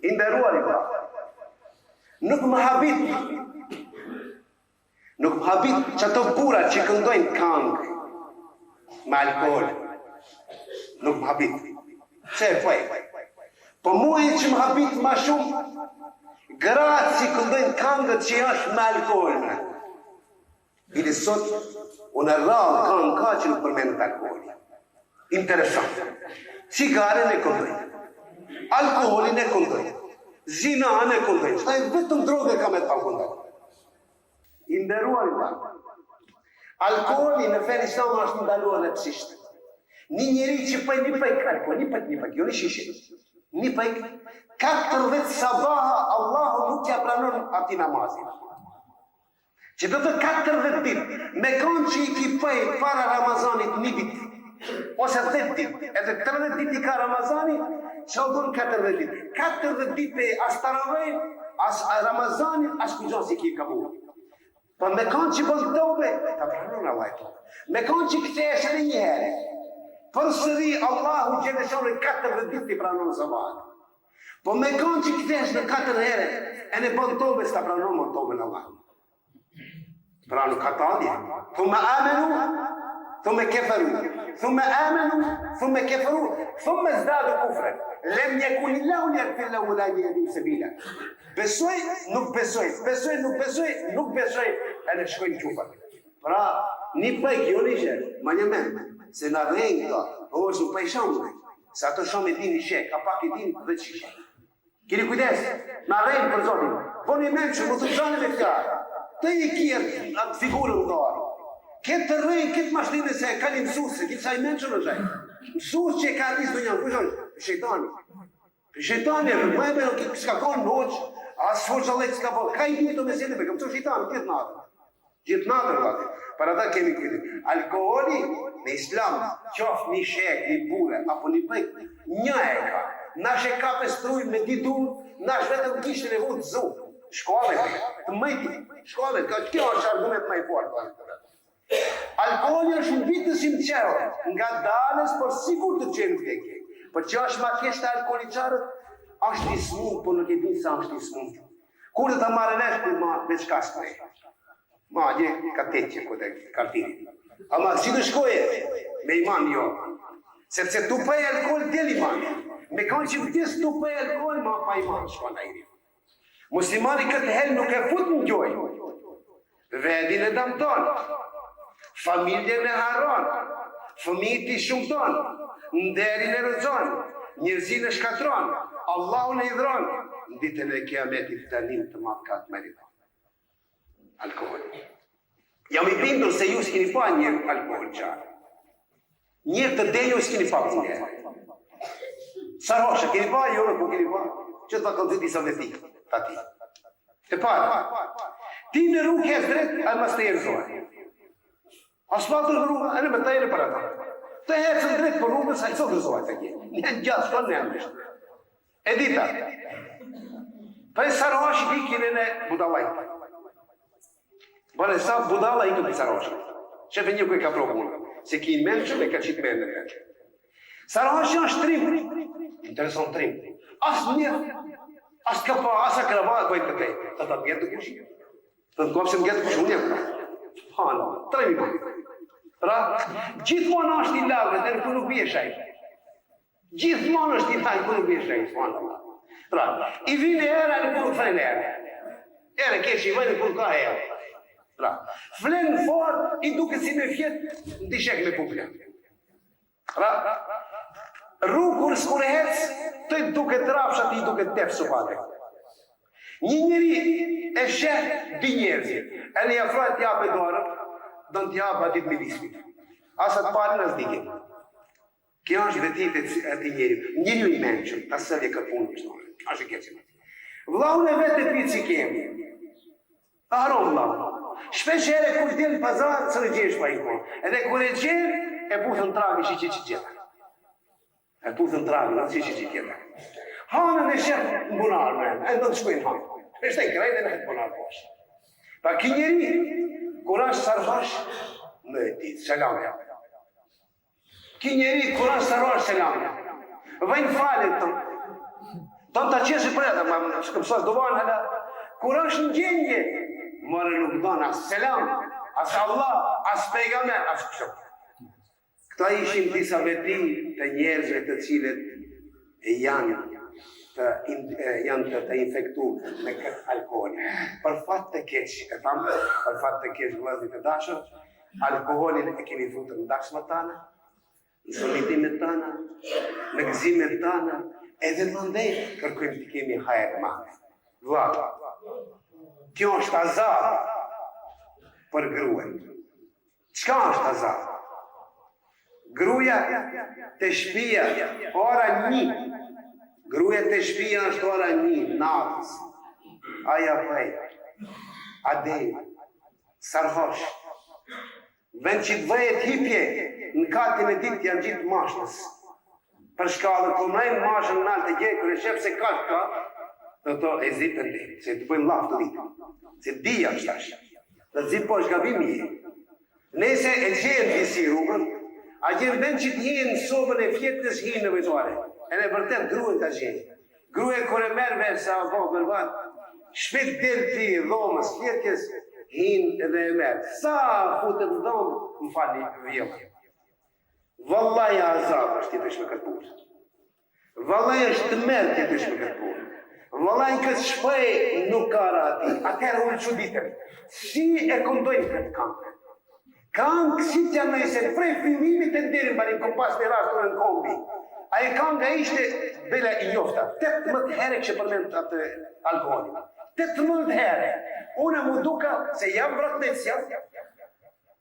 I nderuar i vëlla. Nuk më habit që ato burat që këndojnë këngë me alkohol. Nuk më habit. Pse po e? Po mua që më habit ma shumë gratë që këndojnë këngët që është me alkohol. Bili sot, unë rrallë këngë ka që nuk përmendet alkohol. Interesant. Cigaren e këndojnë. Alkoholin e këndojnë. Zinën e këndojnë. Qëta e vetëm droge ka me të pa këndojnë. I nderuar i vëlla. Alkoholi në fen islam është ndaluar dhe psisht. Një njeri që pëj një pëj alkohol, një pëj, jo një shishe. Një pëj, 40 sabaha Allahu nuk ja pranon ati namazin. Që do të 40 dit, me konë që i ki pëj para Ramazanit një dit, ose 10 dit, edhe 30 dit i ka Ramazani, që o dhënë 40 dit. 40 dit e as Taravej, as Ramazani, as kujgjon si ki i kabur. Po me konë që bënë tobe, ta pranon Allah e tobe. Me konë që këthesh edhe një herë, për sëri Allahu gjeleshore 40 dit i pranon sabat. Po me konë që këthesh në 4 herë, e në bënë tobe, s'ta pranon më tobe në Allah. Pranu katadje. Thume amenu, thume keferu. Thume amenu, thume keferu. Thume zdadu kufre. Lem njekun illahu njekfillahu la njehdim se bila. Besoj, nuk besoj. Besoj, nuk besoj, nuk besoj. E në shkojnë qufat. Pra, një pëjk, jo një shërë, ma një men. Se në rejnë këta, o është në pëjshamë. Se ato shumë e din i shek, a pak i din dhe që shek. Kini kujdes, në rejnë për zotin. Po një men që më të zane me këta. Të i kjerë atë figurën në dorë. Këtë të rejnë, këtë mashtinë se ka një mësusë, këtë sa i menqën në zhajë. Mësusë që e ka njësë dë njënë, kështë është? Shejtani. Shejtani, më e me s'ka konë në hoqë, asë hoqë alek s'ka po, ka i ditë me sene, këmë të shejtani, këtë natë. Gjithë natër, vate. Para ta kemi këtë. Alkoholi në islam, qofë një shek, një bure, apo një pëjk, një e ka. Nash e ka pestruj me ditur, nash vetëm kishën e vëtë zuë. Shkollet, të mëjti, shkollet, kjo është argument më i fort. Alkoholi është në bitë të simqero, nga dalës, por sigur të qenë vdekje. Për që është ma keshtë të alkoholiqarët, është i smunë, por nuk e dinë sa është i smunë. Kur dhe të marrë nesh, për ma me qka s'prej. Ma, një ka teqje këtë kartini. Ama si të shkoje, me iman jo. Sepse tu pëj alkohol, del iman. Me kanë që vdes tu pëj alkohol, ma pa iman, shkona i ri. Muslimani këtë helë nuk e fut në gjoj. Vedin e damton, familjen e haron, fëmijët i shumëton, nderin e rëzon, njërzin e shkatron, Allahun e idhron, në ditën e kiametit të nim të matë katë meriton. Alkohol. Jam i bindur se ju s'kini pa njërë alkohol qarë. Njërë të dejo s'kini pa për njërë. Saroshe, kini pa, jo nuk kini pa, që të kanë të disa vetikë. Tati. E parë, ti në rrugë jes drejt, a më së të jerëzojë. Asfaltër në rrugë, e në me të ere për ata. Të hecën drejt për rrugës, a i sot rëzojë të kje. Një gjatë, shtonë në në e dita, për e sarosh i kine në budalaj. Bërë e sa budala i këtë i sarosh. Qefe një kuj ka provunë, se ki në menqëm e ka qitë menë në menqëm. Sarosh është trim. Interesant trim. Asë njërë. Asë ka pa, asë a kravatë bëjtë të tej. Të të mjetë të kushë. Të në kopë se mjetë të kushë, unë jetë. Hana, 3 minutë. Ra, gjithmonë është i lavë, dhe në ku nuk bje shajtë. Gjithmonë është i tajnë, ku nuk bje shajtë. Ra, i vine era në ku nuk frejnë era. Ere kesh i vajnë në ku nuk ka era. Ra, flenë fort, i duke si me fjetë, në të shek me publik. Ra, rrugur s'kur e hecë, të i duke të rafshat, i duke të tefë së pate. Një njëri e shetë dy njerëzit, e në jafrojt t'jap e dorën, do në t'jap atit me dismit. Asat pari në zdikin. Kjo është vetit e t'i njeri. Njëri u i menqëm, ta sëllje kërpunë për shtonë. Ashtë e kjeqim. Vlaun e vetë e pitë që kemi. Aron vlaun. Shpeshere kur t'jel në pazarë, së në gjesh pa i konë. Edhe kur e gjenë, e puthën tragi që që gjitha. E puthën tragi, në që që gjitha. Hanën e shetë në bunarë me, e do të shkojnë hanë. E shte krejt e në hetë bunarë poshtë. Pa ki njeri, kur ashtë sarfash, në e ditë, selamja. Ki njeri, kur ashtë sarfash, selamja. Vajnë falet të Tonë ta qeshi për edhe, ma shkëpsas dovanë hala. Kur është në gjendje, mërë nuk donë as selam, as Allah, as pejgamber, as kështë. Këta ishin disa veti të njerëzve të cilët janë të infektu me këtë alkohol. Për fat të keq, e thamë, për fat të keq vëllezër të dashur, alkoholin e kemi futur në dashmat tana, në solidimit tana, në gëzimet tana, edhe mëndej kërkojmë të kemi hajër madhe. Valla, kjo është azar për gruën. Çka është azar? Gruaja të shtëpia, ora 1. Gruaja të shtëpia është ora 1 natës. Aja prej, adej, sarhosh. Vend që të vëjet hipje, në katin e ditë janë gjithë mashtës. Për shkallë, të mrejnë mashën në altë e gjej, kër e shep se ka, të e zipën dhe, se të bëjmë lafë të ditë. Se dhja është ashtë. Dhe zipë po është gabimi e. Nese e gjenë disi rrugën, a gjenë vend që t'jenë në sobën e fjetës hinë në vëtore. E në vërtet gruën të gjenë. Gruën kër e merë veç sa po përbat, shpet del të dhomës fjetës, hinë dhe e merë. Sa futët në dhomë, më fali vjëmë. Vallaj azab është të ishme këtë punë. Vallaj është të merë të ishme këtë punë. Vallaj në këtë shpej nuk ka rati. Atërë unë që ditëm. Si e këndojnë këtë kankë? Kankë si të janë nëjse prej filmimit të ndirin bari kom pas një rastur në kombi. A e kankë ishte bela i njofta. 18 herë kështë përmend atë alkoholin. 18 herë. Unë mu duka se jam vratnetësja.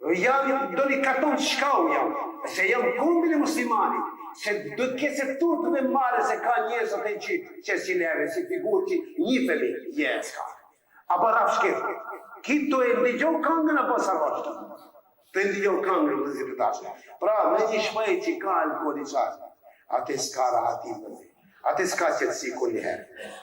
Jam do një karton shkau jam, se jam kombin e muslimani, se do të kese turpë me mare se ka njësët e që si leve, si figur që një femi, jes ka. Apo raf shkefë, kitë të e ndigjon kangën apo sarvashtë, të ndigjon kangën dhe zi të tashtë. Pra, me një shpej që ka alkoholi qarë, atë s'ka rahatim dhe, atë s'ka qëtësi kur një herë.